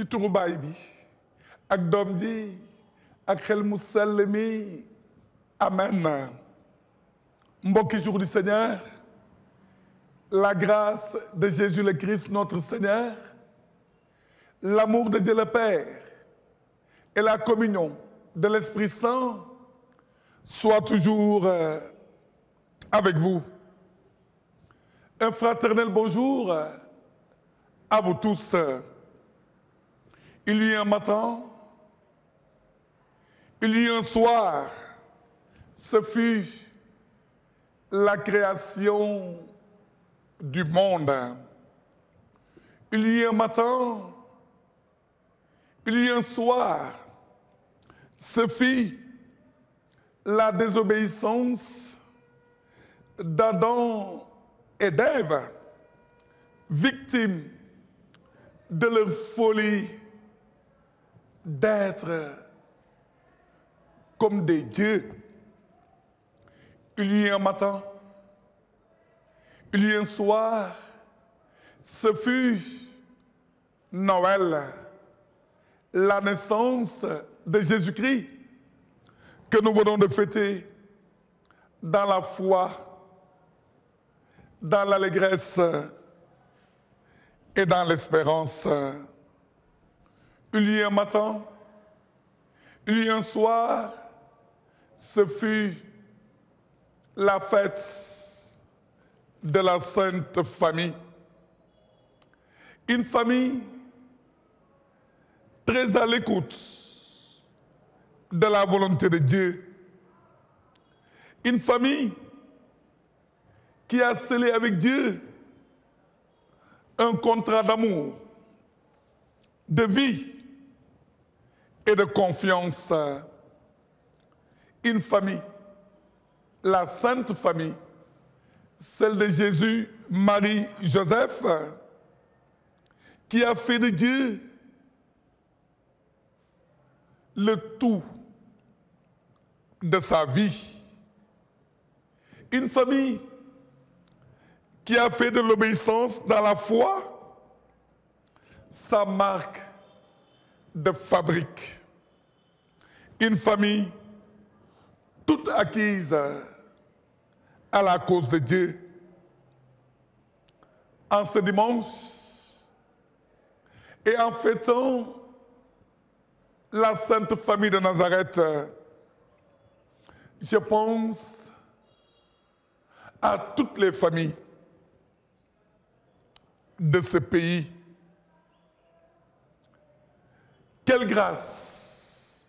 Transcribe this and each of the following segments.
ci turu baay bi ak doom ji ak xel mu sell mi amen. Mbokki jour du Seigneur, la grâce de Jésus le Christ notre Seigneur, l'amour de Dieu le Père et la communion de l'Esprit Saint soient toujours avec vous. Un fraternel bonjour à vous tous. Il y a un matin, il y a un soir, ce fut la création du monde. Il y a un matin, il y a un soir, ce fut la désobéissance d'Adam et d'Ève, victimes de leur folie d'être comme des dieux. Il y a un matin, il y a un soir, ce fut Noël, la naissance de Jésus-Christ que nous venons de fêter dans la foi, dans l'allégresse et dans l'espérance. Il y a un matin, il y a un soir, ce fut la fête de la Sainte Famille. Une famille très à l'écoute de la volonté de Dieu. Une famille qui a scellé avec Dieu un contrat d'amour, de vie et de confiance. Une famille, la Sainte Famille, celle de Jésus, Marie, Joseph, qui a fait de Dieu le tout de sa vie. Une famille qui a fait de l'obéissance dans la foi sa marque de fabrique. Une famille toute acquise à la cause de Dieu. En ce dimanche, et en fêtant la Sainte Famille de Nazareth, je pense à toutes les familles de ce pays. Quelle grâce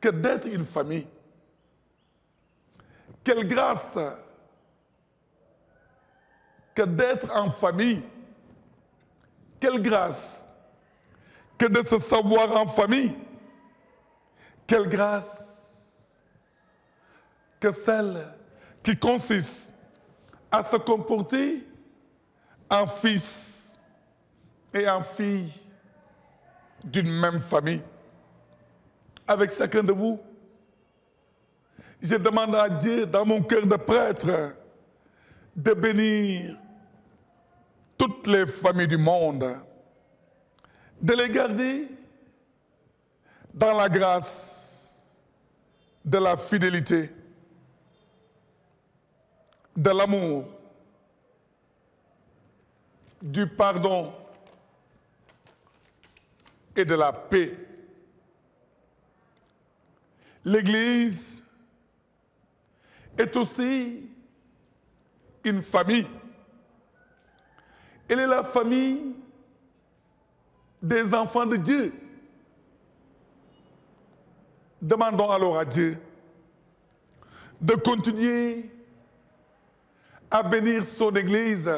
que d'être une famille. Quelle grâce que d'être en famille. Quelle grâce que de se savoir en famille. Quelle grâce que celle qui consiste à se comporter en fils et en fille d'une même famille. Avec chacun de vous, je demande à Dieu, dans mon cœur de prêtre, de bénir toutes les familles du monde, de les garder dans la grâce de la fidélité, de l'amour, du pardon et de la paix. L'Église est aussi une famille. Elle est la famille des enfants de Dieu. Demandons alors à Dieu de continuer à bénir son Église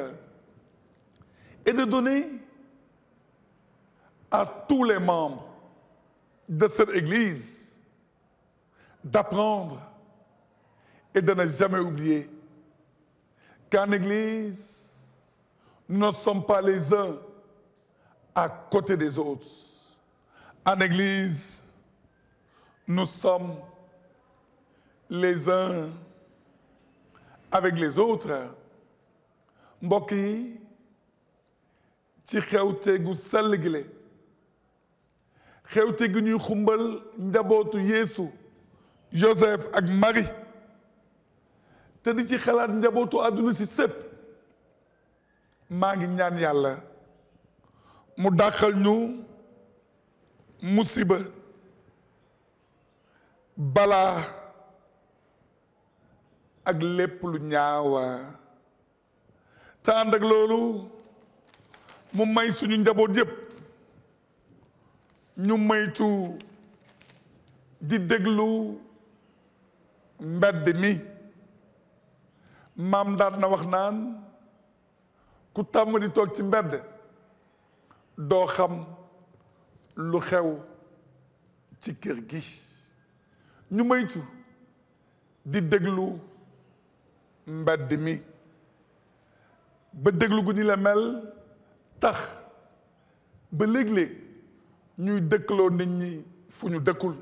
et de donner à tous les membres de cette Église d'apprendre et de ne jamais oublier qu'en Église, nous ne sommes pas les uns à côté des autres. En Église, nous sommes les uns avec les autres. Mbokk yi ci xewte gu sell gi le xewte gi ñuy xumbal njabootu Yeesu Joseph ak Marie te di ci xalaat njabootu àdduna si sépp maa ngi ñaan yàlla mu dàqal ñu musiba balaa ak lépp lu ñaawa te ànd ak loolu mu may suñu njaboot yépp ñu maytu di déglu mbedd mi maam daan na wax naan ku tàmm di toog ci mbedd doo xam lu xew ci kër gi ñu maytu di déglu mbedd mi ba déglu gu ni la mel tax ba léeg-léeg ñuy dëkkaloo nit ñi fu ñu dëkkul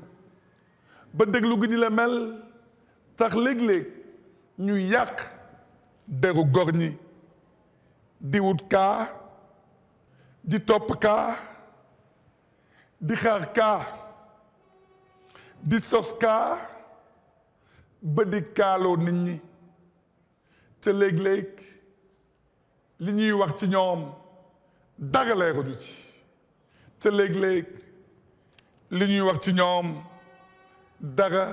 ba déglu gu ni la mel tax léeg-léeg ñuy yàq deru gor ñi di wut kaa di topp kaa di xaar kaa di sos kaa ba di kaaloo nit ñi te léeg-léeg li ñuy wax ci ñoom dara leeruñu ci te léeg-léeg li ñuy wax ci ñoom dara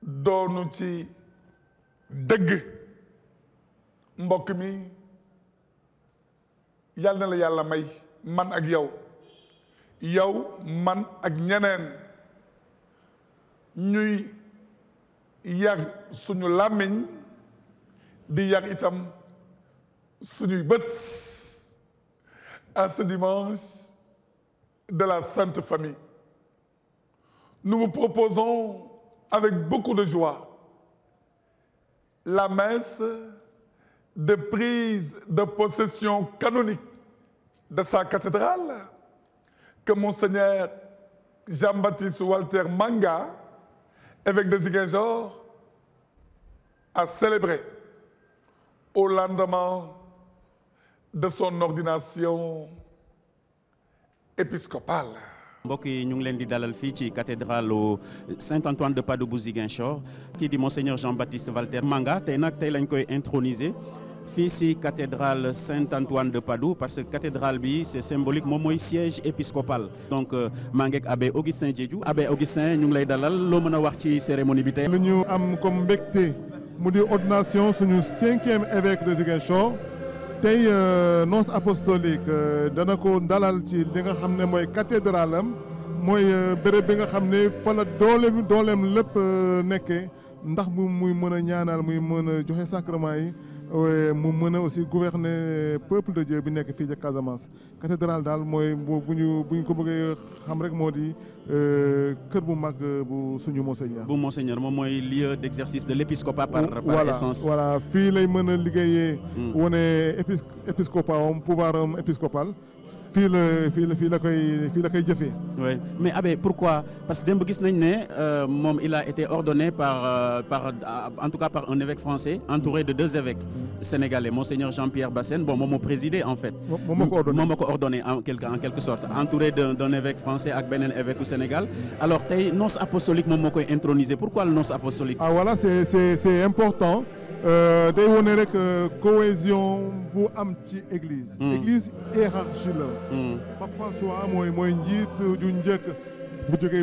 doonu ci dëgg mbokk mi yal na la yàlla may man ak yow man ak ñeneen ñuy yar suñu làmmiñ di yar itam suñuy bët à ce dimanche de la Sainte Famille. Nous vous proposons avec beaucoup de joie la messe de prise de possession canonique de sa cathédrale que Monseigneur Jean-Baptiste Walter Manga, évêque de Ziguinchor, a célébré au lendemain de son ordination épiscopale. mbokk yi ñu ngi leen di dalal fii ci cathédrale Saint-Antoine de Padoue bu Ziguinchor kii di Monseigneur Jean-Baptiste Walter Manga tey lañ koy introniser fii ci cathédrale Saint-Antoine de Padoue parce que cathédrale bi c'est symbolique moom mooy siège épiscopal donc maa ngi ak abbé Augustin Diédhiou. Abbé Augustin ñu ngi lay dalal loo mën a wax ci cérémonie bi tey. lu ñu am comme mbégte mu di ordination suñu 5e évêque de Ziguinchor tey nonce apostolique dana ko dalal ci li nga xam ne mooy cathédrale am mooy béréb bi nga xam ne fa la dooleem lépp nekkee ndax muy mën a ñaanal muy mën a joxe sacrement yi mu mën a aussi gouverner peuple de Dieu bi nekk fii ci Casamance. cathédrale daal mooy bu ñu ko bëggee xam rek moo di kër bu mag bu suñu monseigneur. bu monseigneur moom mooy lieu d'exercice de l'épiscopat par essence. voilà fii lay mën a liggéeyee. wane épiscopat am pouvoir am épiscopal. fii la koy jëfee. oui mais abbé pourquoi parce que démb gis nañ ne moom il a été ordonné en tout cas par un évêque français entouré de 2 évêques sénégalais monseigneur Jean-Pierre Bassène bon moom moo présidé en fait. moom moo ko ordonné en quelque sorte entouré d'un évêque français ak beneen évêque du Sénégal alors tey nonce apostolique moom moo koy introniser pourquoi le nonce apostolique. ah voilà c'est important day wone rek cohésion bu am ci église. église hiérarchie la. Pape François mooy njiit ju njëkk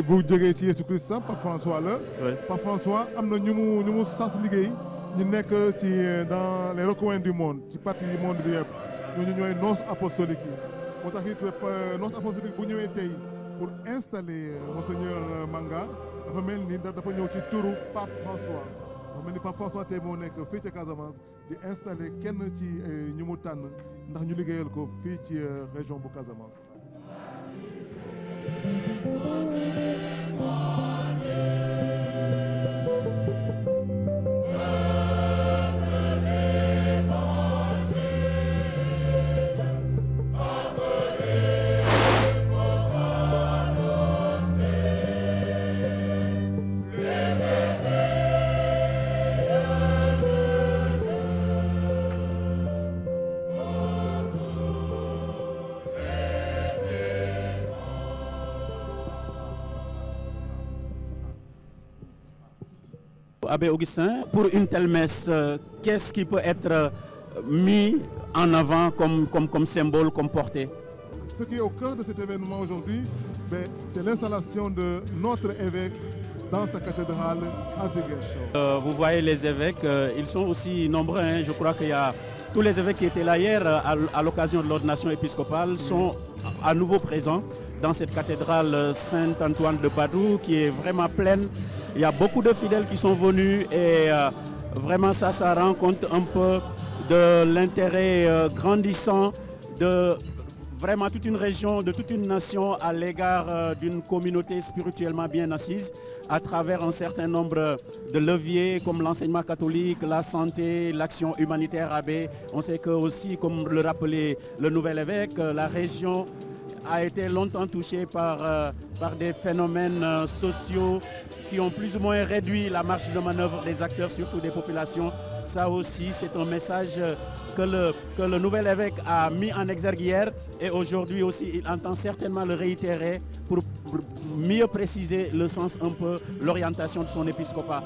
bu jógee ci Jésus Christ Pape François la. Pape François am na ñu mu sas liggéey ñu nekk ci dans les recoins du monde ci partie du monde bi yëpp ñooñu ñooy nonce apostolique yi moo tax it nonce apostolique bu ñëwee tey pour installer monseigneur Manga dafa mel ni dafa ñëw ci turu Pape François. dafa mel ni Pape François tey moo nekk fii ci Casamance di installer kenn ci ñu mu tànn ndax ñu liggéeyal ko fii ci région bu Casamance. Abbé Augustin. Pour une telle messe, qu'est-ce qui peut être mis en avant comme symbole, comme portée? Ce qui est au cœur de cet événement aujourd'hui, c'est l'installation de notre évêque dans sa cathédrale à Ziguinchor. Vous voyez les évêques, ils sont aussi nombreux. Hein. Je crois qu'il y a tous les évêques qui étaient là hier à l'occasion de l'ordination épiscopale sont à nouveau présents dans cette cathédrale Saint-Antoine de Padoue qui est vraiment pleine. Il y a beaucoup de fidèles qui sont venus et vraiment ça rend compte un peu de l'intérêt grandissant de vraiment toute une région, de toute une nation à l'égard d'une communauté spirituellement bien assise à travers un certain nombre de leviers comme l'enseignement catholique, la santé, l'action humanitaire abbé. On sait que aussi, comme le rappelait le nouvel évêque, la région a été longtemps touchée par des phénomènes sociaux qui ont plus ou moins réduit la marge de manœuvre des acteurs, surtout des populations. Ça aussi, c'est un message que le nouvel évêque a mis en exergue hier et aujourd'hui aussi, il entend certainement le réitérer pour mieux préciser le sens un peu, l'orientation de son épiscopat.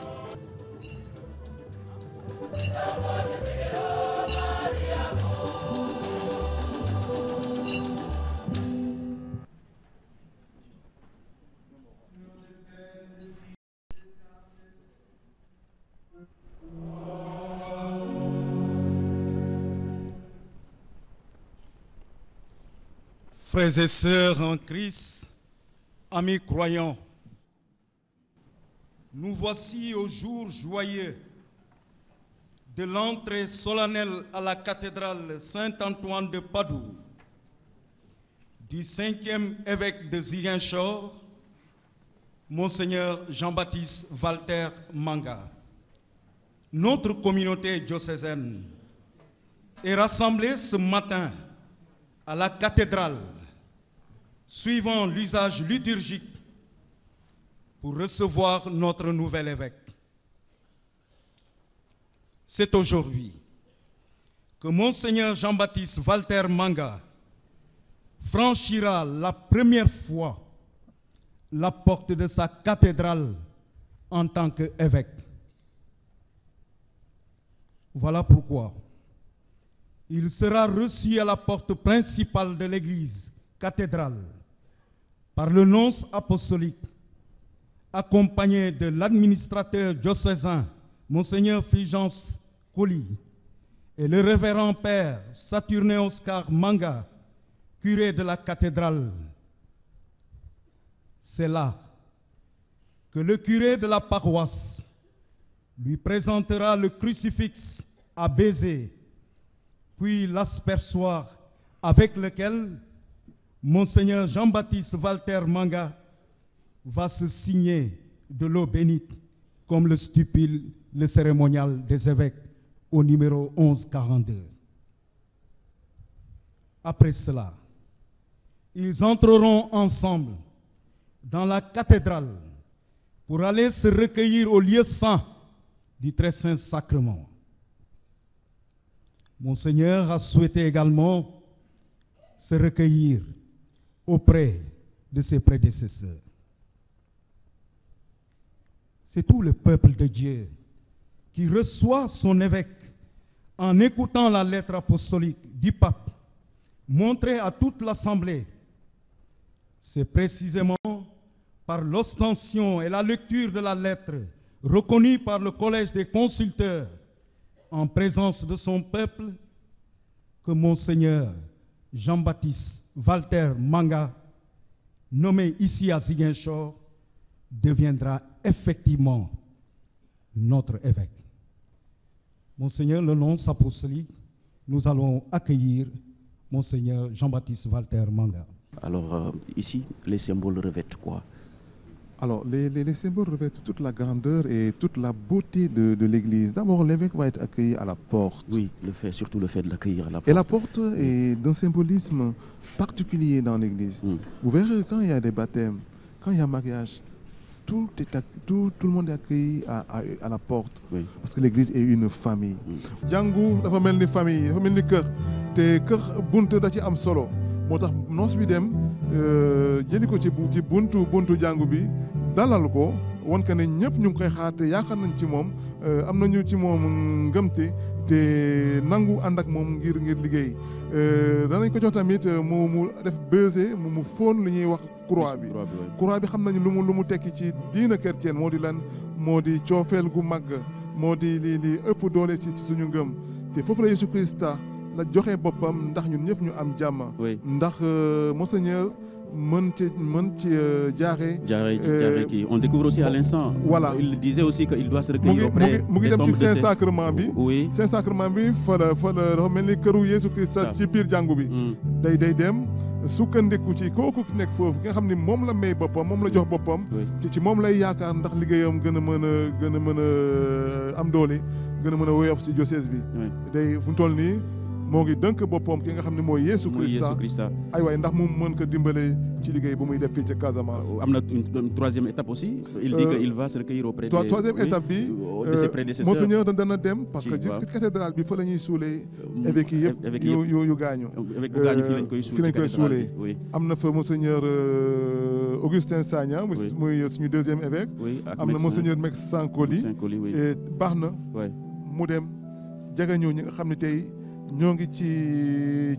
Frères et sœurs en Christ, amis croyants, nous voici au jour joyeux de l'entrée solennelle à la cathédrale Saint-Antoine de Padoue du 5e évêque de Ziguinchor, Monseigneur Jean-Baptiste Walter Manga. Notre communauté diocésaine est rassemblée ce matin à la cathédrale suivant l'usage liturgique pour recevoir notre nouvel évêque. C'est aujourd'hui que Monseigneur Jean-Baptiste Walter Manga franchira la première fois la porte de sa cathédrale en tant qu'évêque. Voilà pourquoi il sera reçu à la porte principale de l'église cathédrale par le nonce apostolique, accompagné de l'administrateur diocésain, Monseigneur Fulgence Colli, et le révérend père Saturnin Oscar Manga, curé de la cathédrale. C'est là que le curé de la paroisse lui présentera le crucifix à baiser, puis l'aspersoir avec lequel Monseigneur Jean-Baptiste Walter Manga va se signer de l'eau bénite, comme le stipule le cérémonial des évêques au numéro 1142. Après cela, ils entreront ensemble dans la cathédrale pour aller se recueillir au lieu saint du très saint sacrement. Monseigneur a souhaité également se recueillir auprès de ses prédécesseurs. C'est tout le peuple de Dieu qui reçoit son évêque en écoutant la lettre apostolique du pape montrée à toute l'assemblée. C'est précisément par l'ostension et la lecture de la lettre reconnue par le collège des consulteurs en présence de son peuple que Monseigneur Jean-Baptiste Walter Manga, nommé ici à Ziguinchor, deviendra effectivement notre évêque. Monseigneur le nonce apostolique, nous allons accueillir Monseigneur Jean-Baptiste Walter Manga. Alors ici, les symboles revêtent quoi? Alors, les symboles revêtent toute la grandeur et toute la beauté de l'église. D'abord, l'évêque va être accueilli à la porte. Oui, surtout le fait de l'accueillir à la porte. Et la porte est d'un symbolisme particulier dans l'église. Vous verrez, quand il y a des baptêmes, quand il y a mariage, tout le monde est accueilli à la porte. Oui. Parce que l'église est une famille. Jàngu dafa mel ni famille, dafa mel ni kër. Te kër buntu da ci am solo. Moo tax noos bi dem jëli ko ci buntu jàngu bi dalal ko wan que ne ñëpp ñu ngi koy xaar te yaakaar nañ ci moom am nañu ci moom ngëmte te nangu ànd ak moom ngir liggéey danañ ko jox tamit mu def baiser mu fóon li ñuy wax croix bi xam nañu lu mu tekki ci diina chrétienne moo di lan moo di coofeel gu màgg moo di li ëpp doole ci suñu ngëm te foofu la Jésus Christa la joxe boppam ndax ñun ñëpp ñu am jàmm ndax Monseigneur mën ci jaare kii on découvre aussi à l'instant voilà il disait aussi qu'il doit se recueillir auprès mu ngi dem ci Saint-Sacrement bi Saint-Sacrement bi fa la dafa mel ni këru Jésus Christa ci biir jàngu bi day dem sukkandiku ci kooku nekk foofu ki nga xam ni moom la may boppam moom la jox boppam te ci moom lay yaakaar ndax liggéeyam gën a mën a am doole gën a mën a woyof ci diocèse bi day fu mu toll nii moo ngi dënk boppam ki nga xam ne mooy Yeesu Christa ay waay ndax mu mën ko dimbale ci liggéey bu muy def fii ci Casamance. am na une troisième étape aussi. il dit que il va se recueillir auprès des troisième étape bi de ses prédécesseurs. Monseigneur dana dem parce que cathédrale bi fa la ñuy suulee évêques yi yëpp yu gaañu. évêque bu gaañu fii lañ koy suulee am na fa Monseigneur Augustin Sagna muy suñu deuxième évêque. am na Monseigneur Mex Sankoli baax na mu dem jagañoo ñi nga xam ne tey ñoo ngi ci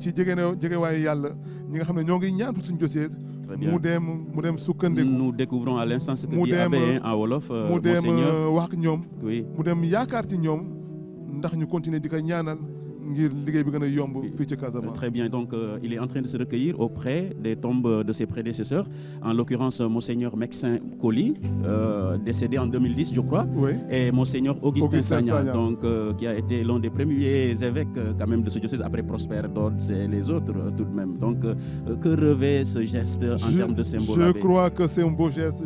jegewaayu yàlla ñi nga xam ne ñoo ngi ñaantu suñu diocèse mu dem sukkandiku. nous découvrons à l'instant ce que dit Abbé en wolof. mu dem wax ak ñoom. mu dem yaakaar ci ñoom ndax ñu continuer di ko ñaanal ngir liggéey bi gën a yomb fii ci Casamance. Très bien, donc il est en train de se recueillir auprès des tombes de ses prédécesseurs, en l'occurrence Monseigneur Mexin Colli, décédé en 2010 je crois, et Monseigneur Augustin Sagna, donc qui a été l'un des premiers évêques quand même de ce diocèse après Prosper Dodds et les autres tout de même. Donc que revêt ce geste en termes de symbole? Je crois que c'est un beau geste.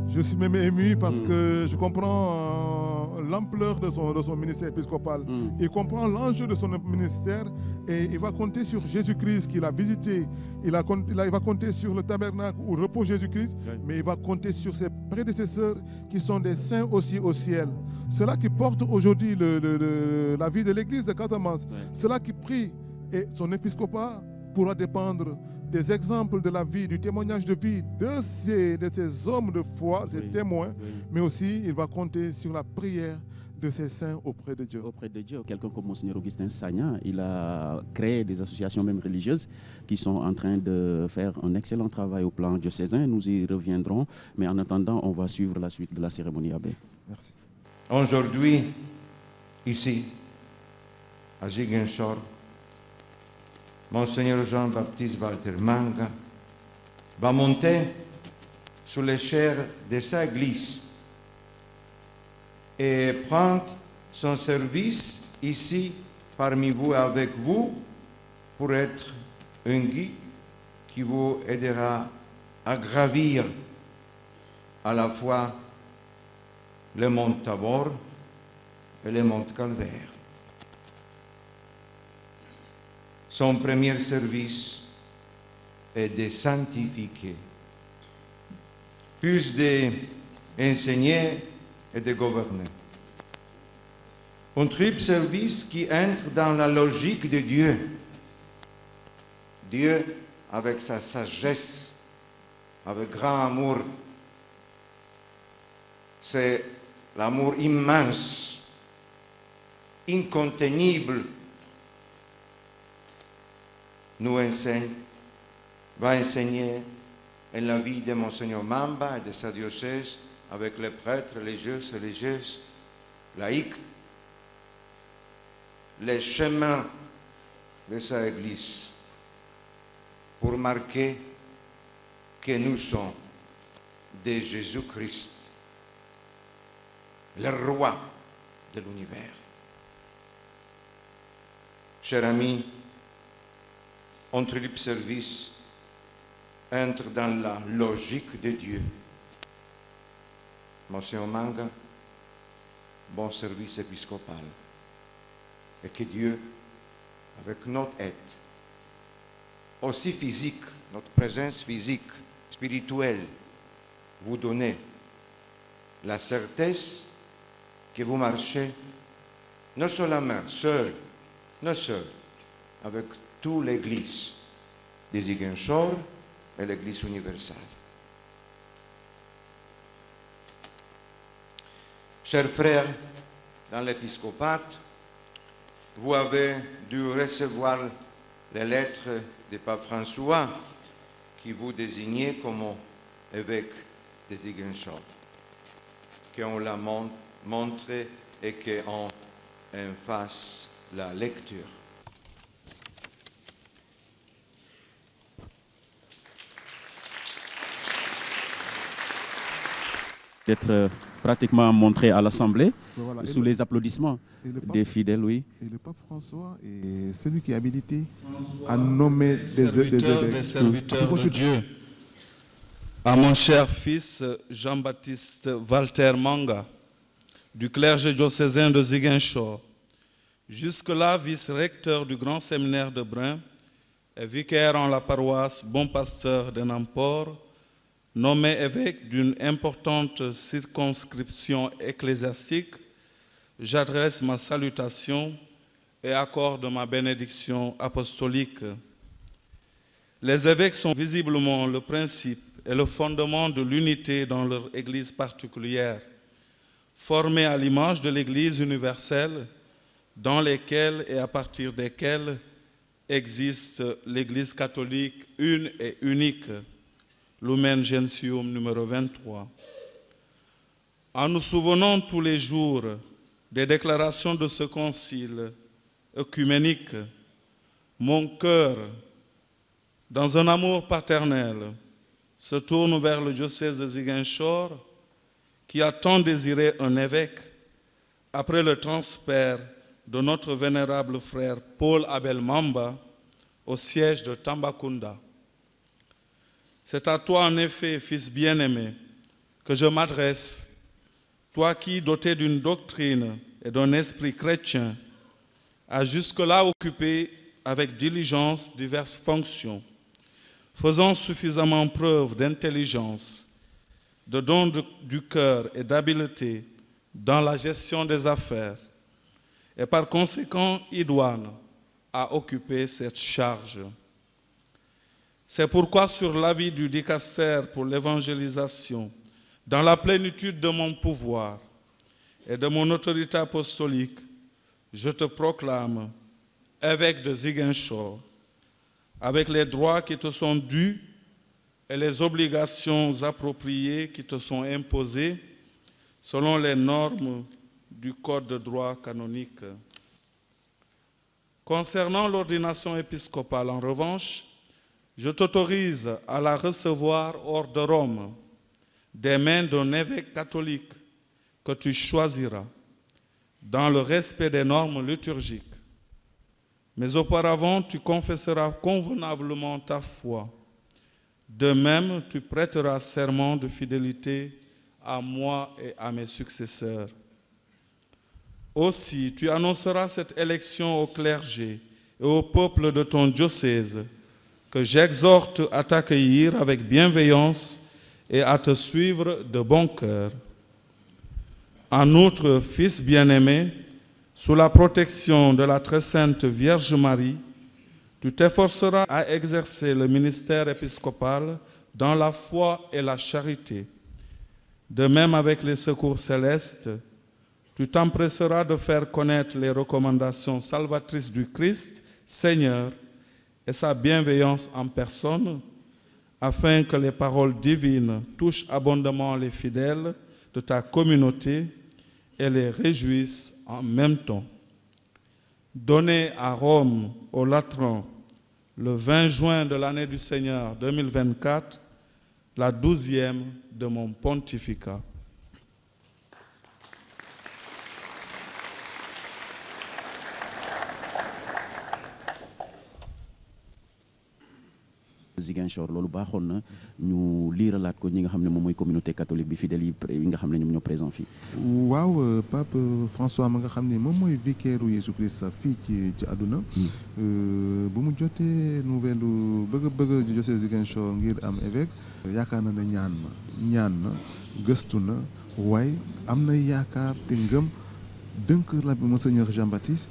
Je suis même ému parce que je comprends l'ampleur de son ministère épiscopal. Il comprend l'enjeu de son ministère et il va compter sur Jésus-Christ qu'il a visité. Il va compter sur le tabernacle où repose Jésus-Christ, mais il va compter sur ses prédécesseurs qui sont des saints aussi au ciel. Ceux-là qui portent aujourd'hui la vie de l'église de Casamance. Ceux-là qui prient et son épiscopat pourra dépendre des exemples de la vie, du témoignage de vie de ces hommes de foi, ces témoins, mais aussi il va compter sur la prière de ces saints auprès de Dieu. Auprès de Dieu, quelqu'un comme Monseigneur Augustin Sagna, il a créé des associations même religieuses qui sont en train de faire un excellent travail au plan diocésain. Nous y reviendrons, mais en attendant, on va suivre la suite de la cérémonie, Abbé. Merci. Aujourd'hui, ici, à Ziguinchor, Monseigneur Jean-Baptiste Walter Manga va monter sur les chairs de sa église et prendre son service ici parmi vous, avec vous, pour être un guide qui vous aidera à gravir à la fois le mont Tabor et le mont Calvaire. Son premier service est de sanctifier, plus d'enseigner et de gouverner. Un triple service qui entre dans la logique de Dieu. Dieu, avec sa sagesse, avec grand amour, c'est l'amour immense, incontenible, nous enseigne, va enseigner en la vie de Monseigneur Mamba et de sa diocèse avec les prêtres, religieuses, laïcs, les chemins de sa Église pour marquer que nous sommes de Jésus-Christ, le roi de l'univers. Chers amis, un triple service entre dans la logique de Dieu. Monseigneur Manga, bon service épiscopal. Et que Dieu, avec notre aide, aussi physique, notre présence physique, spirituelle, vous donne la certesse que vous marchez non seulement seul, non seul, avec toute l'Église des Ziguinchor et l'Église universelle. Chers frères dans l'épiscopat, vous avez dû recevoir les lettres du pape François qui vous désignait comme évêque de Ziguinchor, qu'on l'a montré et qu'on en fasse la lecture. D'être pratiquement montré à l'Assemblée, Voilà. sous les applaudissements des fidèles, oui. Et le pape François est celui qui est habilité à nommer des serviteurs évêques. de Dieu. À mon cher fils Jean-Baptiste Walter Manga, du clergé diocésain de Ziguinchor, jusque-là vice-recteur du grand séminaire de Brin et vicaire en la paroisse Bon Pasteur de Namport, nommé évêque d'une importante circonscription ecclésiastique, j'adresse ma salutation et accorde ma bénédiction apostolique. Les évêques sont visiblement le principe et le fondement de l'unité dans leur Église particulière, formée à l'image de l'Église universelle, dans lesquelles et à partir desquelles existe l'Église catholique une et unique, Lumen Gentium numéro 23. En nous souvenant tous les jours des déclarations de ce concile œcuménique, mon cœur, dans un amour paternel, se tourne vers le diocèse de Ziguinchor, qui a tant désiré un évêque après le transfert de notre vénérable frère Paul Abel Mamba au siège de Tambacounda. C'est à toi, en effet, fils bien-aimé, que je m'adresse, toi qui, doté d'une doctrine et d'un esprit chrétien, as jusque-là occupé avec diligence diverses fonctions, faisant suffisamment preuve d'intelligence, de don du cœur et d'habileté dans la gestion des affaires, et par conséquent idoine à occuper cette charge. C'est pourquoi, sur l'avis du dicaster pour l'évangélisation, dans la plénitude de mon pouvoir et de mon autorité apostolique, je te proclame évêque de Ziguinchor, avec les droits qui te sont dus et les obligations appropriées qui te sont imposées selon les normes du Code de droit canonique. Concernant l'ordination épiscopale, en revanche, je t'autorise à la recevoir hors de Rome, des mains d'un évêque catholique que tu choisiras, dans le respect des normes liturgiques. Mais auparavant, tu confesseras convenablement ta foi. De même, tu prêteras serment de fidélité à moi et à mes successeurs. Aussi, tu annonceras cette élection au clergé et au peuple de ton diocèse, que j'exhorte à t'accueillir avec bienveillance et à te suivre de bon cœur. En outre, fils bien-aimé, sous la protection de la très sainte Vierge Marie, tu t'efforceras à exercer le ministère épiscopal dans la foi et la charité. De même, avec les secours célestes, tu t'empresseras de faire connaître les recommandations salvatrices du Christ, Seigneur, et sa bienveillance en personne, afin que les paroles divines touchent abondamment les fidèles de ta communauté et les réjouissent en même temps. Donné à Rome, au Latran, le 20 juin de l'année du Seigneur 2024, la 12e de mon pontificat. Ziguinchor loolu baaxoon na ñu liiralaat ko ñi nga xam ne moom mooy communauté catholique bi fidèles yi nga xam ne ñoom ñoo présent fii. waaw Pape François ma nga xam ne moom mooy vicaire u Jésus Christ fii ci àdduna bu mu jotee nouvelle bëgg diocèse Ziguinchor ngir am évêque yaakaar na ne ñaan na gëstu na waaye am na yaakaar te ngëm dënk la monseigneur Jean-Baptiste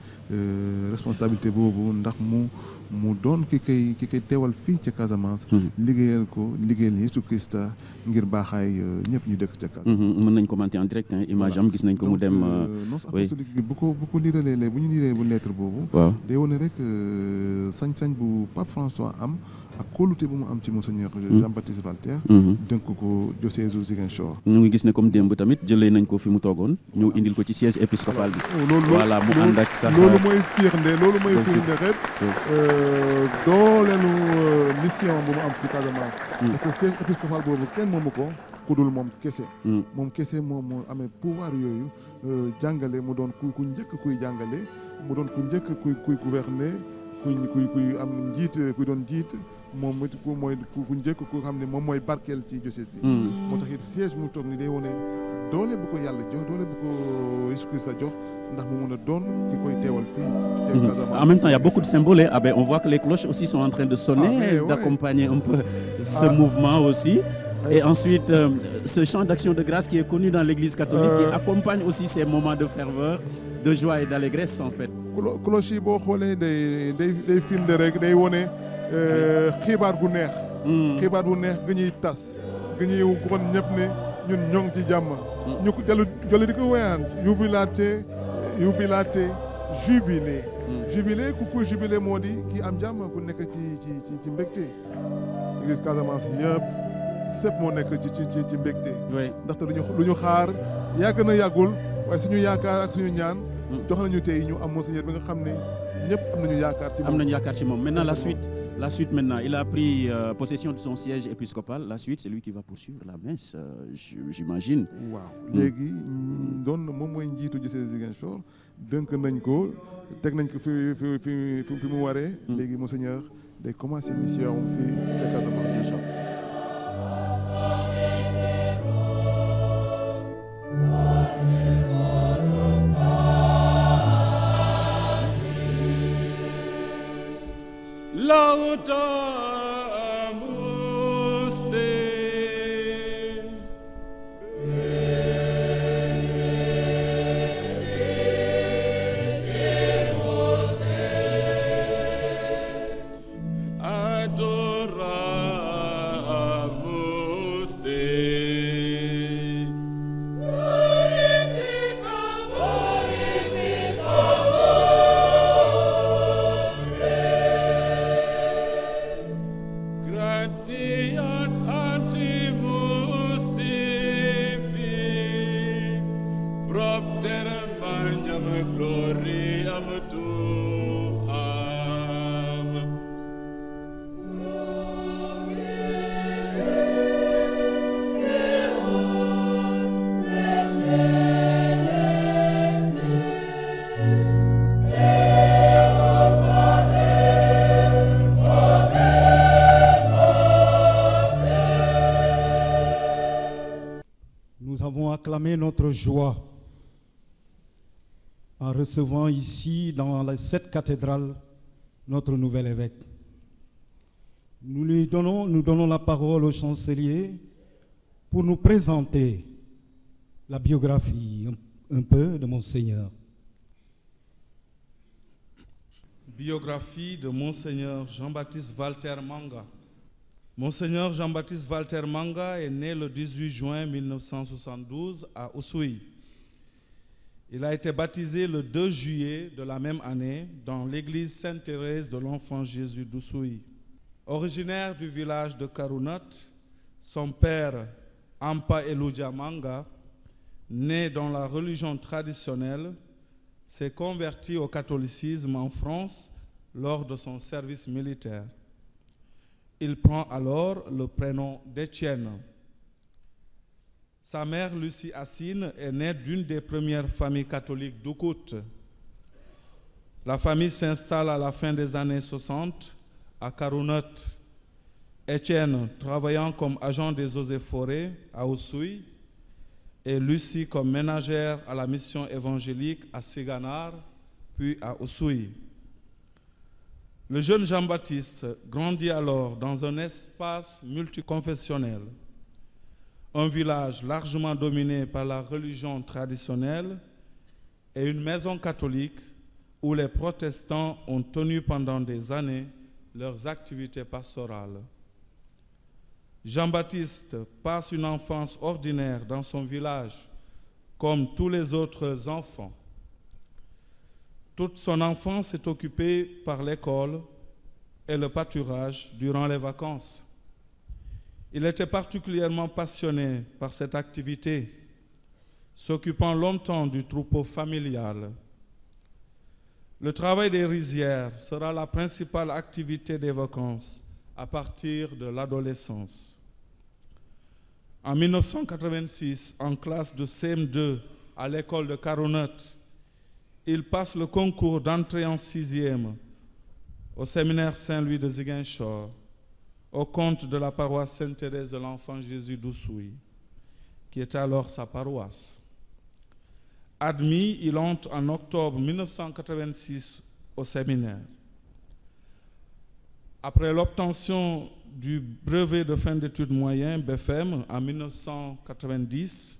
responsabilité boobu ndax mu doon ki koy teewal fii ca Casamance. liggéeyal Yeesu Krista ngir baaxaay ñëpp ñu dëkk ca Casamance. mën nañ commenter en direct image am gis nañ ko mu dem. non apostolique bi bu ko liiralee bu ñu liiree bu lettre boobu. waaw day wone rek sañ-sañ bu Pape François am ak kóolute bu mu am ci monseigneur Jean-Baptiste Valter. dënk ko diocèse u Ziguinchor. ñu ngi gis ne comme démb tamit jëlee nañ ko fi mu toogoon ñëw indil ko ci siège épiscopal bi. voilà mu ànd ak sax loolu mooy firnde rek dooleelu mission bu mu am ci Casamance. parce que siège épiscopal boobu kenn moomu ko ku dul moom kese. moom kese moom moo amee pouvoir yooyu jàngale mu doon ku njëkk kuy jàngale mu doon ku njëkk kuy gouverner kuy am njiit kuy doon njiit moom it mooy ku njëkk ku xam ne moom mooy barkeel ci diocèse bi. moo tax it siège mu toog ni day wone doole bu ko yàlla jox doole bu ko Jésus Christ jox ndax mu mun a doon ki koy teewal fii. En même temps, il y a beaucoup de symboles. On voit que les cloches aussi sont en train de sonner, d'accompagner un peu ce mouvement aussi. Et ensuite, ce chant d'action de grâce qui est connu dans l'Église catholique, qui accompagne aussi ces moments de ferveur, de joie et d'allégresse en fait. cloche yi boo xoolee day firnde rek day wone xibaar gu neex. xibaar bu neex gi ñuy tas gi ñuy won ñëpp ne ñun ñoo ngi ci jàmm. ñu ko jëlu di ko wéyaan jubilate jubilé. jubilé ku jubilé moo di ki am jàmm ku nekk ci mbégte. Église Casamance yëpp sëpp moo nekk ci mbégte. ndaxte lu ñu xaar yàgg na yàggul waaye suñu yaakaar ak suñu ñaan. jox nañu tey ñu am monseigneur bi nga xam ne ñëpp am nañu yaakaar ci moom. am nañu yaakaar ci moom maintenant la suite maintenant il a pris possession de son siège épiscopal. La suite c'est lui qui va poursuivre la messe j'imagine. waaw léegi moom mooy njiitu diocèse Ziguinchor dënk nañ ko teg nañ ko fi mu waree. léegi monseigneur day commencer mission fii ca Casamance. Notre joie en recevant ici dans cette cathédrale notre nouvel évêque. Nous donnons la parole au chancelier pour nous présenter la biographie un peu de Monseigneur. Biographie de Monseigneur Jean-Baptiste Valter Manga. Monseigneur Jean-Baptiste Valter Manga est né le 18 juin 1972 à Oussouye. Il a été baptisé le 2 juillet de la même année dans l'église Sainte-Thérèse de l'Enfant Jésus d'Oussouye. Originaire du village de Karounat, son père, Ampa Eloudia Manga, né dans la religion traditionnelle, s'est converti au catholicisme en France lors de son service militaire. Il prend alors le prénom d'Étienne. Sa mère, Lucie Assine, est née d'une des premières familles catholiques d'Oukout. La famille s'installe à la fin des années 60 à Karounat. Étienne travaillant comme agent des eaux et forêts à Oussouye et Lucie comme ménagère à la mission évangélique à Siganar, puis à Oussouye. Le jeune Jean-Baptiste grandit alors dans un espace multiconfessionnel, un village largement dominé par la religion traditionnelle et une maison catholique où les protestants ont tenu pendant des années leurs activités pastorales. Jean-Baptiste passe une enfance ordinaire dans son village, comme tous les autres enfants. Toute son enfance est occupée par l'école et le pâturage durant les vacances. Il était particulièrement passionné par cette activité, s'occupant longtemps du troupeau familial. Le travail des rizières sera la principale activité des vacances à partir de l'adolescence. En 1986, en classe de CM2 à l'école de Carounet, il passe le concours d'entrée en 6e au séminaire Saint-Louis de Ziguinchor, au compte de la paroisse Sainte-Thérèse de l'Enfant Jésus d'Oussouye, qui était alors sa paroisse. Admis, il entre en octobre 1986 au séminaire. Après l'obtention du brevet de fin d'études moyennes, BFM, en 1990,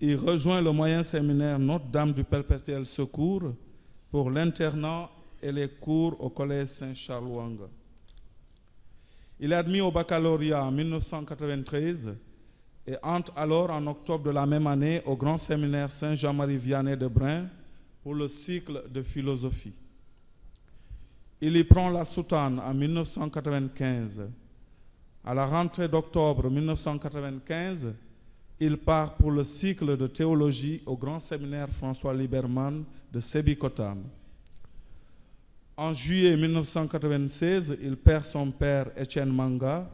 il rejoint le moyen séminaire Notre-Dame du Perpétuel Secours pour l'internat et les cours au collège Saint-Charles-Wanga. Il est admis au baccalauréat en 1993 et entre alors en octobre de la même année au grand séminaire Saint-Jean-Marie Vianney de Brin pour le cycle de philosophie. Il y prend la soutane en 1995. À la rentrée d'octobre 1995, il part pour le cycle de théologie au grand séminaire François Liberman de Sébikotane. En juillet 1996, il perd son père Étienne Manga,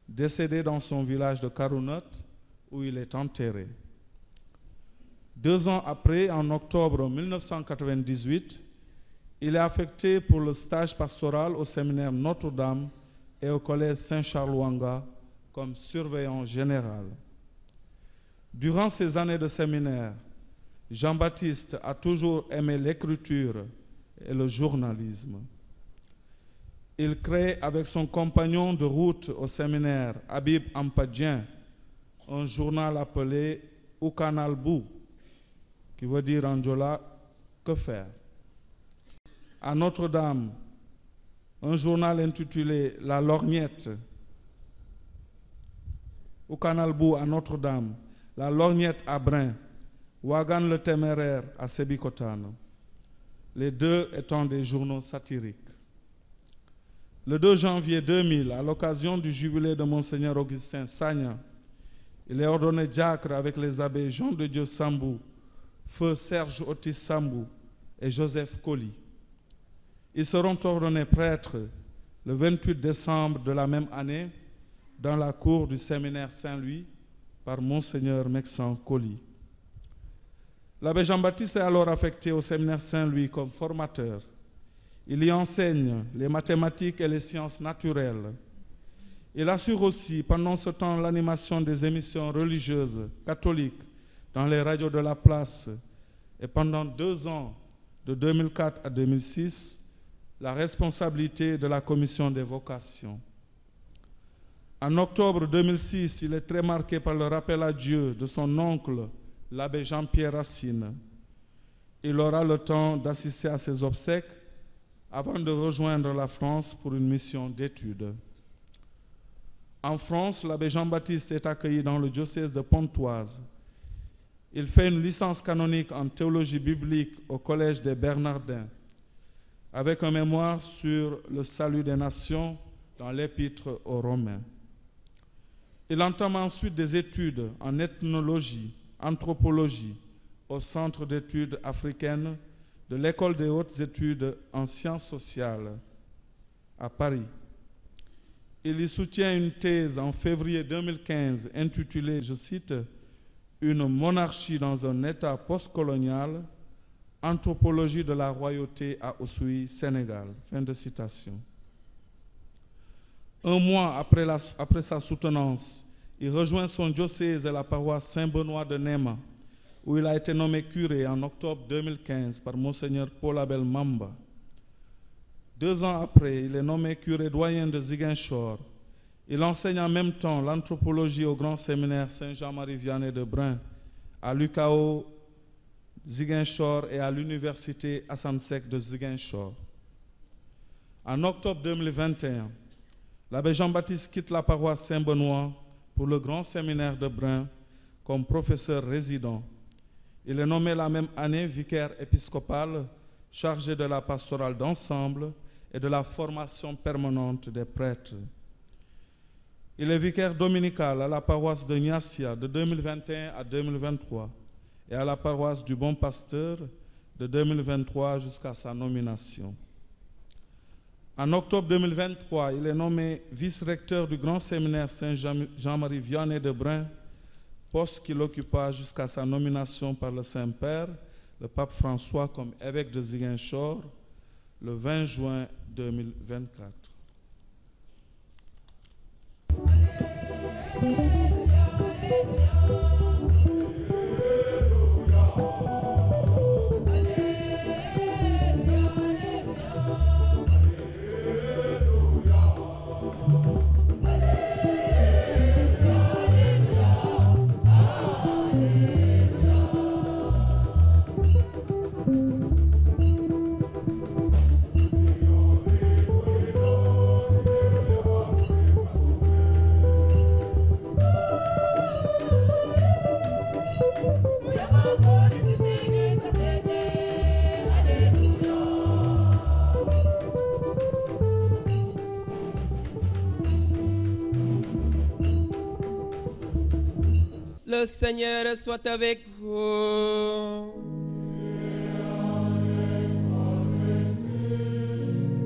décédé dans son village de Carounet, où il est enterré. 2 ans après, en octobre 1998, il est affecté pour le stage pastoral au séminaire Notre-Dame et au collège Saint-Charles-Wanga comme surveillant général. Durant ces années de séminaire, Jean-Baptiste a toujours aimé l'écriture et le journalisme. Il crée avec son compagnon de route au séminaire, Habib Ampadien, un journal appelé Oukanalbu, qui veut dire en Djola « que faire ». À Notre-Dame, un journal intitulé La Lorgnette, Oukanalbu à Notre-Dame, La Lorgnette à Brin, Ouagan le Téméraire à Sébikotane, les deux étant des journaux satiriques. Le 2 janvier 2000, à l'occasion du jubilé de Monseigneur Augustin Sagna, il est ordonné diacre avec les abbés Jean de Dieu Sambou, Feu Serge Otis Sambou et Joseph Colli. Ils seront ordonnés prêtres le 28 décembre de la même année dans la cour du séminaire Saint-Louis par Monseigneur Mexan Colli. L'abbé Jean-Baptiste est alors affecté au séminaire Saint-Louis comme formateur. Il y enseigne les mathématiques et les sciences naturelles. Il assure aussi pendant ce temps l'animation des émissions religieuses catholiques dans les radios de la place et pendant 2 ans, de 2004 à 2006, la responsabilité de la commission des vocations. En octobre 2006, il est très marqué par le rappel à Dieu de son oncle, l'abbé Jean-Pierre Racine. Il aura le temps d'assister à ses obsèques avant de rejoindre la France pour une mission d'études. En France, l'abbé Jean-Baptiste est accueilli dans le diocèse de Pontoise. Il fait une licence canonique en théologie biblique au Collège des Bernardins, avec un mémoire sur le salut des nations dans l'Épître aux Romains. Il entame ensuite des études en ethnologie, anthropologie au Centre d'études africaines de l'École des hautes études en sciences sociales à Paris. Il y soutient une thèse en février 2015 intitulée, je cite, « Une monarchie dans un État postcolonial, anthropologie de la royauté à Oussouye, Sénégal ». Fin de citation. 1 mois après sa soutenance, il rejoint son diocèse et la paroisse Saint-Benoît de Néma, où il a été nommé curé en octobre 2015 par Monseigneur Paul Abel Mamba. 2 ans après, il est nommé curé doyen de Ziguinchor. Il enseigne en même temps l'anthropologie au grand séminaire Saint-Jean-Marie Vianney de Brin, à l'UCAO Ziguinchor et à l'université Assane Seck de Ziguinchor. En octobre 2021, l'abbé Jean-Baptiste quitte la paroisse Saint-Benoît pour le grand séminaire de Brin comme professeur résident. Il est nommé la même année vicaire épiscopal chargé de la pastorale d'ensemble et de la formation permanente des prêtres. Il est vicaire dominical à la paroisse de Niassia de 2021 à 2023 et à la paroisse du Bon Pasteur de 2023 jusqu'à sa nomination. En octobre 2023, il est nommé vice-recteur du grand séminaire Saint-Jean-Marie Vianney de Brin, poste qu'il occupa jusqu'à sa nomination par le Saint-Père, le pape François, comme évêque de Ziguinchor le 20 juin 2024. Le Seigneur soit avec vous.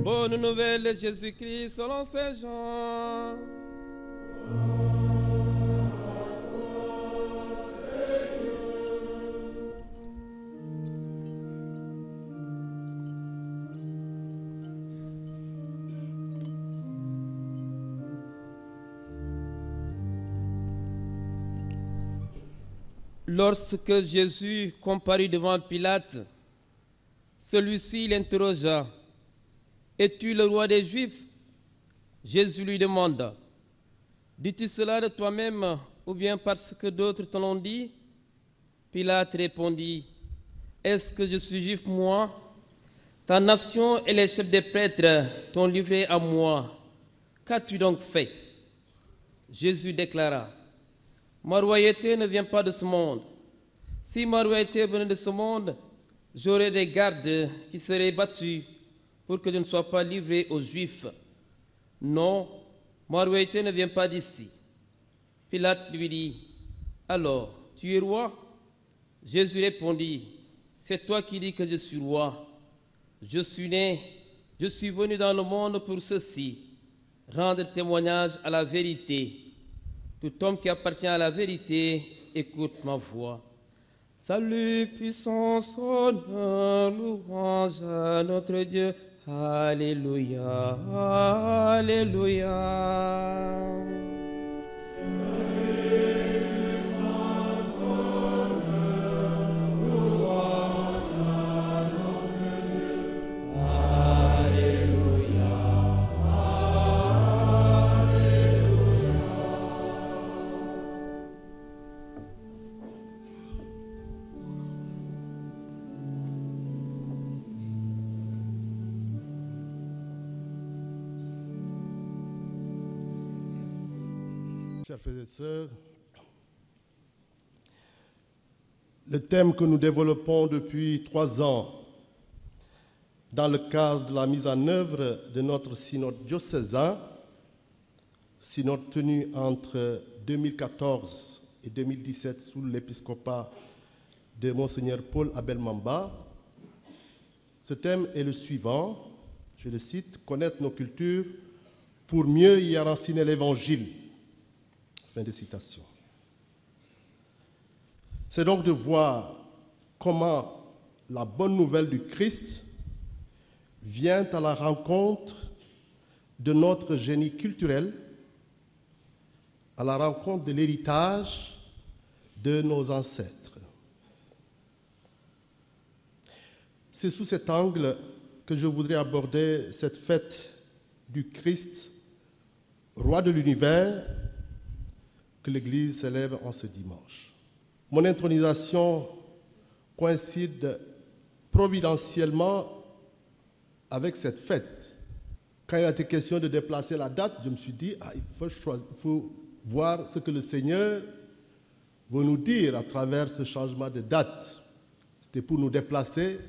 Bonne nouvelle de Jésus-Christ selon Saint Jean. Lorsque Jésus comparut devant Pilate, celui-ci l'interrogea. « Es-tu le roi des Juifs ?» Jésus lui demanda. « Dis-tu cela de toi-même ou bien parce que d'autres te l'ont dit ?» Pilate répondit. « Est-ce que je suis juif, moi? Ta nation et les chefs des prêtres t'ont livré à moi. Qu'as-tu donc fait ?» Jésus déclara. Ma royauté ne vient pas de ce monde. Si ma royauté venait de ce monde, j'aurais des gardes qui seraient battus pour que je ne sois pas livré aux Juifs. Non, ma royauté ne vient pas d'ici. Pilate lui dit, alors, tu es roi? Jésus répondit, c'est toi qui dis que je suis roi. Je suis venu dans le monde pour ceci, rendre témoignage à la vérité. Tout homme qui appartient à la vérité, écoute ma voix. Salut, puissance, honneur, louange à notre Dieu. Alléluia, Alléluia. Chers frères et sœurs, le thème que nous développons depuis 3 ans dans le cadre de la mise en œuvre de notre synode diocésain, synode tenu entre 2014 et 2017 sous l'épiscopat de Monseigneur Paul Abel Mamba, ce thème est le suivant, je le cite, « Connaître nos cultures pour mieux y enraciner l'Évangile ». Fin de citation. C'est donc de voir comment la bonne nouvelle du Christ vient à la rencontre de notre génie culturel, à la rencontre de l'héritage de nos ancêtres. C'est sous cet angle que je voudrais aborder cette fête du Christ, roi de l'univers, que l'Église célèbre en ce dimanche. Mon intronisation coïncide providentiellement avec cette fête. Quand il a été question de déplacer la date, je me suis dit, il faut voir ce que le Seigneur veut nous dire à travers ce changement de date. C'était pour nous déplacer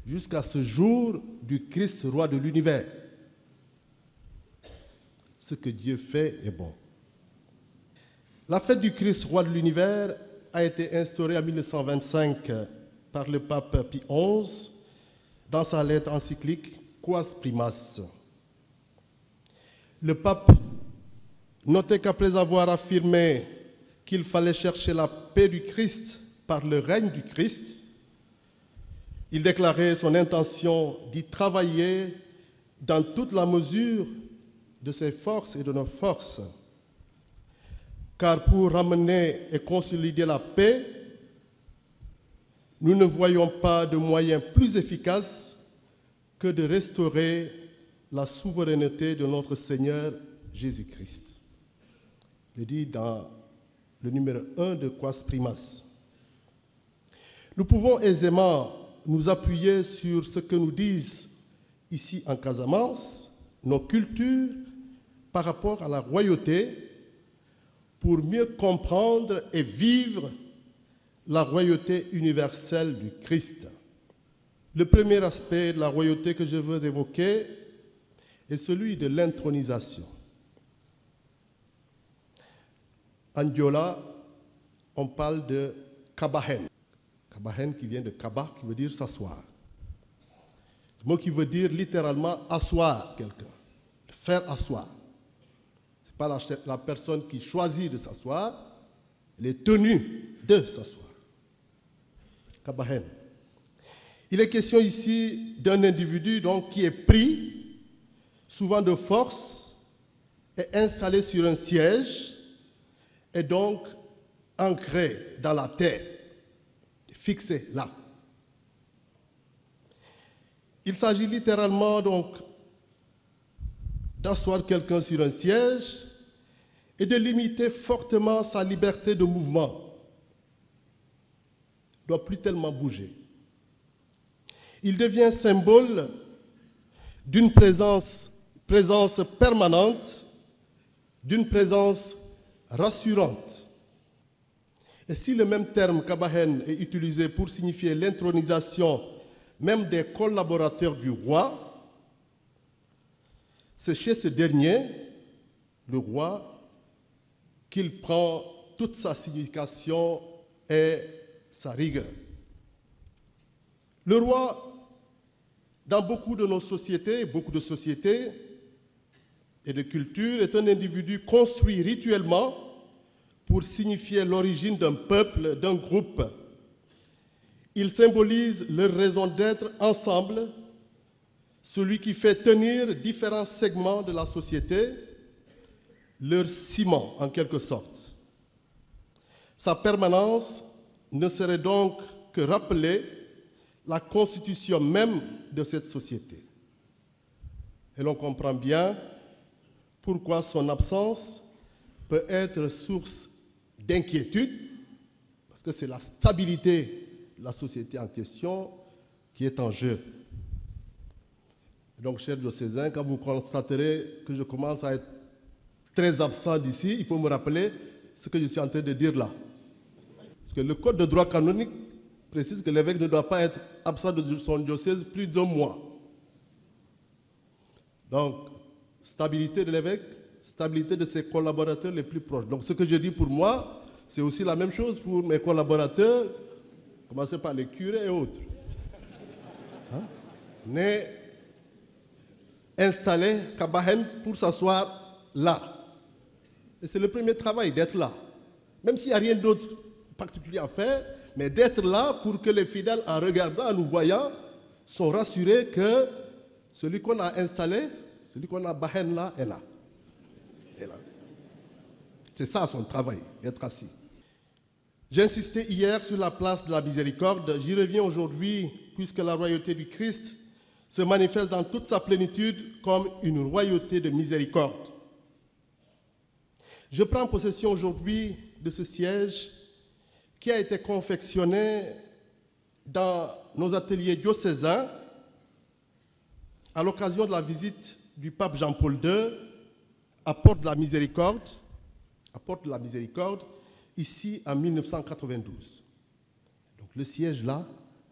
jusqu'à ce jour du Christ, roi de l'univers. Ce que Dieu fait est bon. La fête du Christ, roi de l'univers, a été instaurée en 1925 par le pape Pie XI dans sa lettre encyclique Quas Primas. Le pape notait qu'après avoir affirmé qu'il fallait chercher la paix du Christ par le règne du Christ, il déclarait son intention d'y travailler dans toute la mesure de ses forces et de nos forces. Car pour ramener et consolider la paix, nous ne voyons pas de moyen plus efficace que de restaurer la souveraineté de notre Seigneur Jésus-Christ. Il est dit dans le numéro 1 de Quas Primas. Nous pouvons aisément nous appuyer sur ce que nous disent ici en Casamance, nos cultures par rapport à la royauté, pour mieux comprendre et vivre la royauté universelle du Christ. Le premier aspect de la royauté que je veux évoquer est celui de l'intronisation. En Diola, on parle de kabahen. Kabahen qui vient de kaba, qui veut dire s'asseoir. Ce mot qui veut dire littéralement asseoir quelqu'un, faire asseoir. Ce n'est pas la personne qui choisit de s'asseoir, elle est tenue de s'asseoir. Kabahen. Il est question ici d'un individu donc, qui est pris, souvent de force, et installé sur un siège, et donc ancré dans la terre, fixé là. Il s'agit littéralement donc d'asseoir quelqu'un sur un siège et de limiter fortement sa liberté de mouvement. Il ne doit plus tellement bouger. Il devient symbole d'une présence permanente, d'une présence rassurante. Et si le même terme kabahen est utilisé pour signifier l'intronisation même des collaborateurs du roi, c'est chez ce dernier, le roi, qu'il prend toute sa signification et sa rigueur. Le roi, dans beaucoup de nos sociétés, beaucoup de sociétés et de cultures, est un individu construit rituellement pour signifier l'origine d'un peuple, d'un groupe. Il symbolise leur raison d'être ensemble, celui qui fait tenir différents segments de la société, leur ciment en quelque sorte. Sa permanence ne serait donc que rappeler la constitution même de cette société. Et l'on comprend bien pourquoi son absence peut être source d'inquiétude, parce que c'est la stabilité de la société en question qui est en jeu. Et donc, chers diocésains, quand vous constaterez que je commence à être très absent d'ici, il faut me rappeler ce que je suis en train de dire là. Parce que le Code de droit canonique précise que l'évêque ne doit pas être absent de son diocèse plus d'un mois. Donc, stabilité de l'évêque, stabilité de ses collaborateurs les plus proches. Donc, ce que je dis pour moi, c'est aussi la même chose pour mes collaborateurs, commencez par les curés et autres. Né installé kabahen pour s'asseoir là. Et c'est le premier travail, d'être là. Même s'il n'y a rien d'autre particulier à faire, mais d'être là pour que les fidèles, en regardant, en nous voyant, sont rassurés que celui qu'on a installé, celui qu'on a bahen là, est là. Est là. C'est ça son travail, d'être assis. J'ai insisté hier sur la place de la miséricorde. J'y reviens aujourd'hui, puisque la royauté du Christ se manifeste dans toute sa plénitude comme une royauté de miséricorde. Je prends possession aujourd'hui de ce siège qui a été confectionné dans nos ateliers diocésains à l'occasion de la visite du pape Jean-Paul II à Porte de la Miséricorde, ici en 1992. Donc le siège là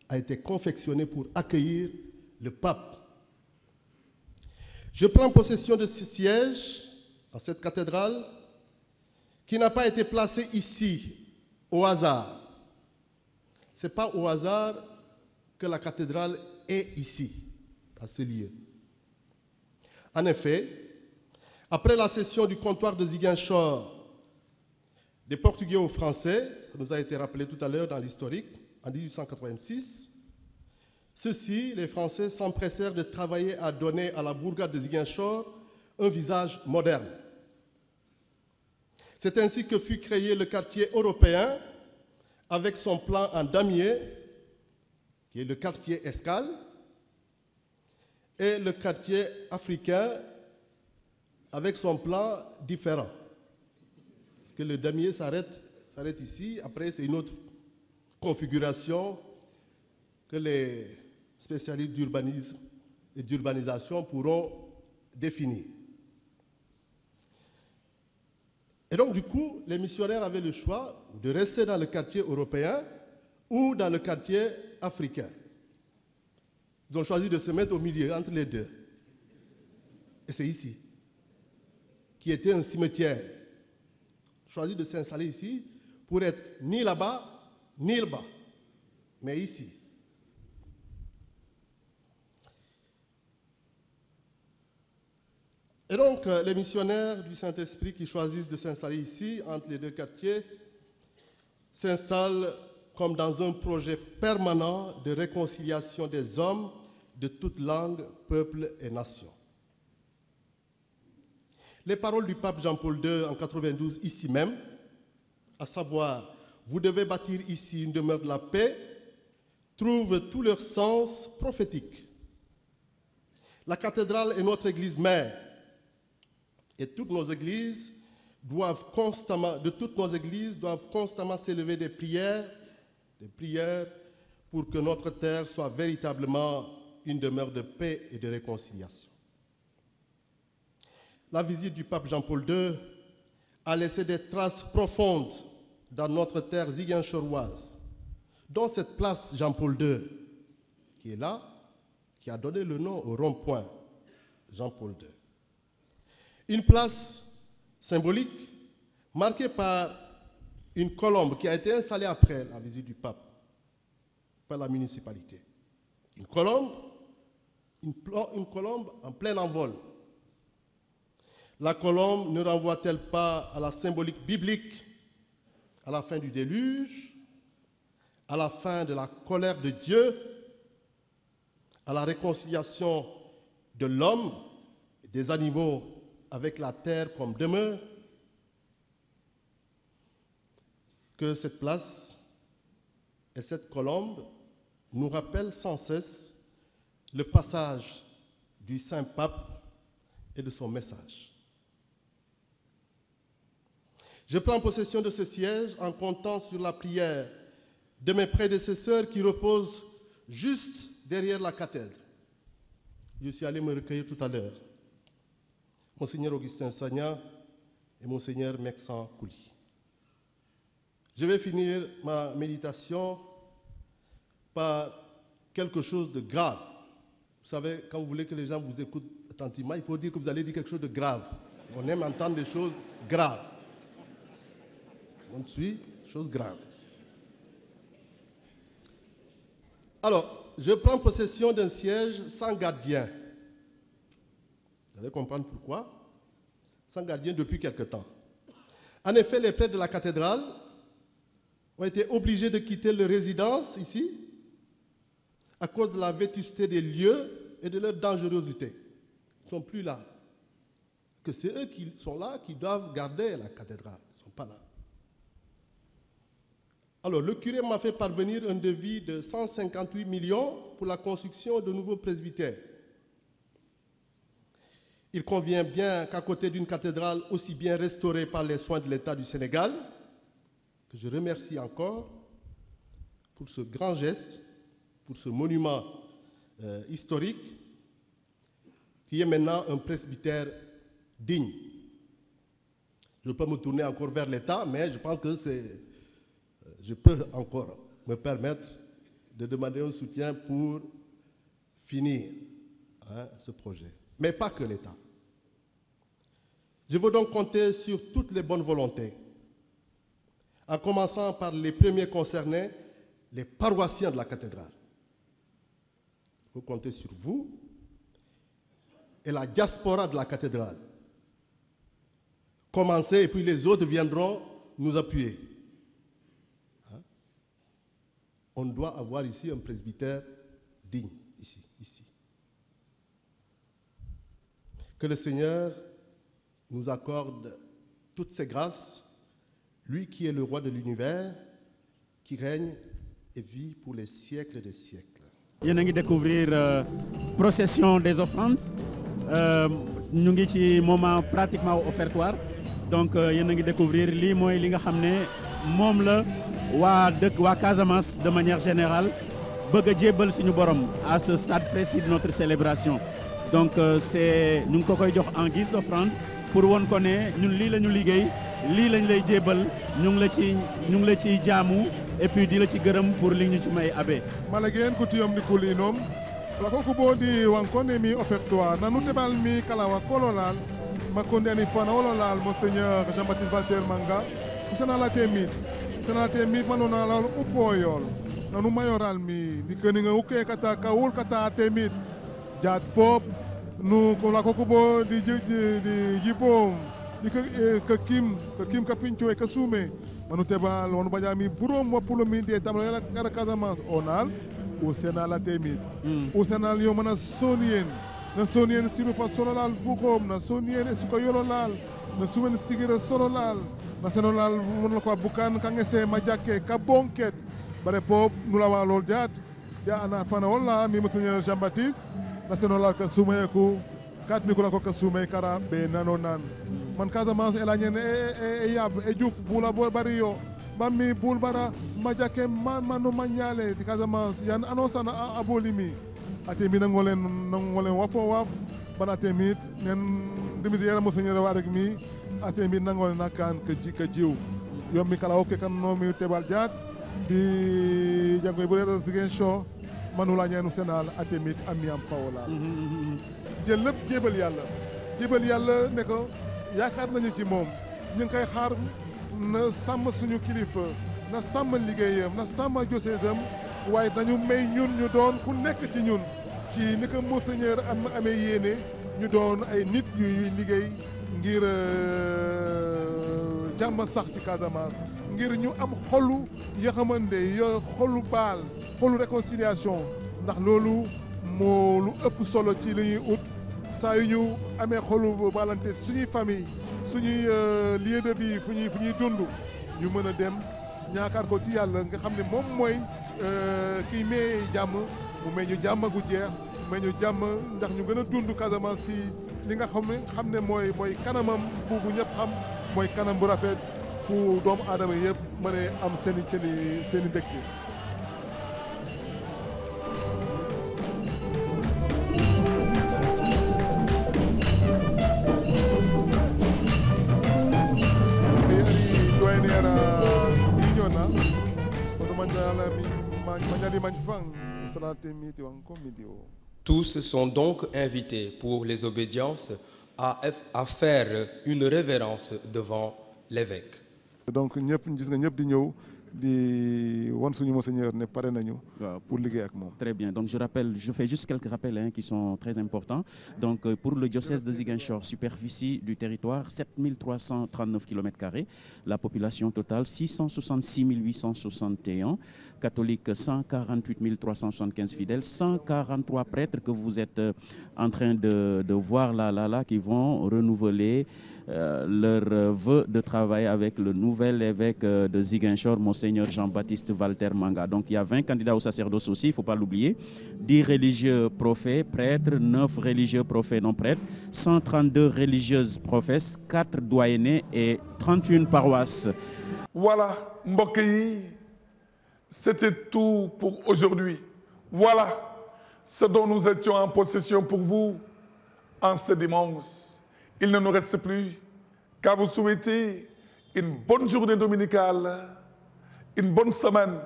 a été confectionné pour accueillir le pape. Je prends possession de ce siège dans cette cathédrale qui n'a pas été placé ici au hasard. Ce n'est pas au hasard que la cathédrale est ici, à ce lieu. En effet, après la cession du comptoir de Ziguinchor des Portugais aux Français, ça nous a été rappelé tout à l'heure dans l'historique, en 1886, ceux-ci, les Français, s'empressèrent de travailler à donner à la bourgade de Ziguinchor un visage moderne. C'est ainsi que fut créé le quartier européen avec son plan en damier, qui est le quartier Escale, et le quartier africain avec son plan différent. Parce que le damier s'arrête ici, après c'est une autre configuration que les spécialistes d'urbanisme et d'urbanisation pourront définir. Et donc du coup, les missionnaires avaient le choix de rester dans le quartier européen ou dans le quartier africain. Ils ont choisi de se mettre au milieu, entre les deux. Et c'est ici, qui était un cimetière. Ils ont choisi de s'installer ici pour être ni là-bas, ni là-bas, mais ici. Et donc, les missionnaires du Saint-Esprit qui choisissent de s'installer ici, entre les deux quartiers, s'installent comme dans un projet permanent de réconciliation des hommes de toutes langues, peuples et nations. Les paroles du pape Jean-Paul II en 92, ici même, à savoir « Vous devez bâtir ici une demeure de la paix », trouvent tout leur sens prophétique. La cathédrale est notre église mère, et toutes nos églises doivent constamment s'élever des prières pour que notre terre soit véritablement une demeure de paix et de réconciliation. La visite du pape Jean-Paul II a laissé des traces profondes dans notre terre ziguinchoroise, dont cette place Jean-Paul II, qui est là, qui a donné le nom au rond-point Jean-Paul II. Une place symbolique marquée par une colombe qui a été installée après la visite du pape par la municipalité. Une colombe en plein envol. La colombe ne renvoie-t-elle pas à la symbolique biblique, à la fin du déluge, à la fin de la colère de Dieu, à la réconciliation de l'homme et des animaux avec la terre comme demeure? Que cette place et cette colombe nous rappellent sans cesse le passage du Saint-Pape et de son message. Je prends possession de ce siège en comptant sur la prière de mes prédécesseurs qui reposent juste derrière la cathèdre. Je suis allé me recueillir tout à l'heure. Monseigneur Augustin Sagna et Monseigneur Mexan Kouli. Je vais finir ma méditation par quelque chose de grave. Vous savez, quand vous voulez que les gens vous écoutent attentivement, il faut dire que vous allez dire quelque chose de grave. On aime entendre des choses graves. On suit, choses graves. Alors, je prends possession d'un siège sans gardien. Vous allez comprendre pourquoi. Sans gardien depuis quelque temps. En effet, les prêtres de la cathédrale ont été obligés de quitter leur résidence ici à cause de la vétusté des lieux et de leur dangerosité. Ils ne sont plus là. Que c'est eux qui sont là, qui doivent garder la cathédrale. Ils ne sont pas là. Alors, le curé m'a fait parvenir un devis de 158 millions pour la construction de nouveaux presbytères. Il convient bien qu'à côté d'une cathédrale aussi bien restaurée par les soins de l'État du Sénégal, que je remercie encore pour ce grand geste, pour ce monument historique, qui est maintenant un presbytère digne. Je peux me tourner encore vers l'État, mais je pense que je peux encore me permettre de demander un soutien pour finir ce projet. Mais pas que l'État. Je veux donc compter sur toutes les bonnes volontés, en commençant par les premiers concernés, les paroissiens de la cathédrale. Je veux compter sur vous et la diaspora de la cathédrale. Commencez et puis les autres viendront nous appuyer. On doit avoir ici un presbytère digne, ici. Que le Seigneur nous accorde toutes ses grâces, lui qui est le roi de l'univers, qui règne et vit pour les siècles des siècles. Yéen a ngi découvrir procession des offrandes ñu ngi ci moment pratiquement offertoire donc yéen a ngi découvrir lii mooy li nga xam ne moom la waa Casamance de manière générale bëgg a jébbal suñu borom à ce stade précis de notre célébration donc c'est ñu ngi ko koy jox en guise d'offrande pour won ko ne ñun lii la ñu liggéey lii lañ lay jébbal ñu ngi la ci jaamu et puis di la ci gërëm pour li ñu ci may abe malageen kutiyom ni kulinom la ko kubodi wankone mi offertoire nanu tebal mi kalawa kololal makonde ani fana ololal monseigneur Jean-Baptiste Valter Manga usana la temit manona la upoyol nanu mayoral mi di keninga uke kata kawul kata temit jat pop nu ko la ko kubo di jibom di ke kim kapincho e kasume manu tebal wonu bajami burom wapulomi de tablo yala Casamance onal o Sénat la temit o Sénat yo mana sonien na sonien sinu pa sololal bukom na sonien suko yololal na sumen stigira sololal na senolal won ko bukan kangese majake ka bonket bare pop nula wa lol jat ya ana fana wala mi monseigneur Jean-Baptiste na senolal ka sumeku kat mi ko la ko ka sumay kara be nanonan man Casamance elañen e yab e juk bula bo bari yo bammi bul bara majake manu mañale di Casamance yan annonce na abolimi ate mi nangolen waf bana temit nen demi yera monseigneur wa rek mi ate mi nangolen nakan ke jiw yom mi kala oke kan no mi tebal jat di jangoy bu re sigen show manula ñenu senal ate mit amiam paola jël lepp jébal yàlla ne ko yaakaar nañu ci moom ñu ngi koy xaar na sàmm suñu kilifa na sàmm liggéeyam na sàmm diocèsam waaye nañu may ñun ñu doon ku nekk ci ñun ci ni ko monseigneur amee yéene ñu doon ay nit yuy liggéey ngir jàmm sax ci Casamance ngir ñu am xolu yaxamande xolu baal xolu réconciliation ndax loolu moo lu ëpp solo ci li ñuy ut saa yu ñu amee xolu baalante suñuy famille suñuy lieu de vie fu ñuy dund ñu mën a dem ñaakaar ko ci yàlla nga xam ne moom mooy kiy may jàmm mu may ñu jàmm gu jeex may ñu jàmm ndax ñu gën a dund Casamance si li nga xam ne mooy kanamam bu ñëpp xam mooy kanam bu rafet fu doomu aadama yëpp mën a am seen i mbégte. Tous sont donc invités pour les obédiences à faire une révérence devant l'évêque. Donc ñëpp gis nga ñëpp di ñëw di won suñu monseigneur ne pare nañu pour liggéey ak moom. Très bien, donc je fais juste quelques rappels qui sont très importants. Donc pour le diocèse de Ziguinchor, superficie du territoire 7339 km², la population totale 666 861, catholiques 148 375 fidèles, 143 prêtres que vous êtes en train de voir là qui vont renouveler leur vœu de travail avec le nouvel évêque de Ziguinchor, Monseigneur Jean-Baptiste Valter Manga. Donc il y a 20 candidats au sacerdoce aussi, il ne faut pas l'oublier. 10 religieux prophètes, prêtres, 9 religieux prophètes non prêtres, 132 religieuses prophètes, 4 doyennés et 31 paroisses. Voilà, mbokk yi, c'était tout pour aujourd'hui. Voilà ce dont nous étions en possession pour vous en ce dimanche. Il ne nous reste plus qu'à vous souhaiter une bonne journée dominicale, une bonne semaine.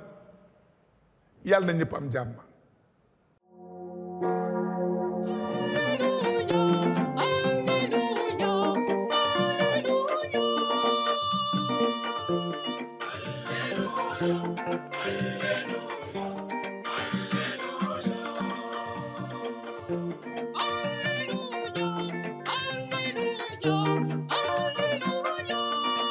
Yàlla na ñëpp am jàmm. Alléluia, Alléluia.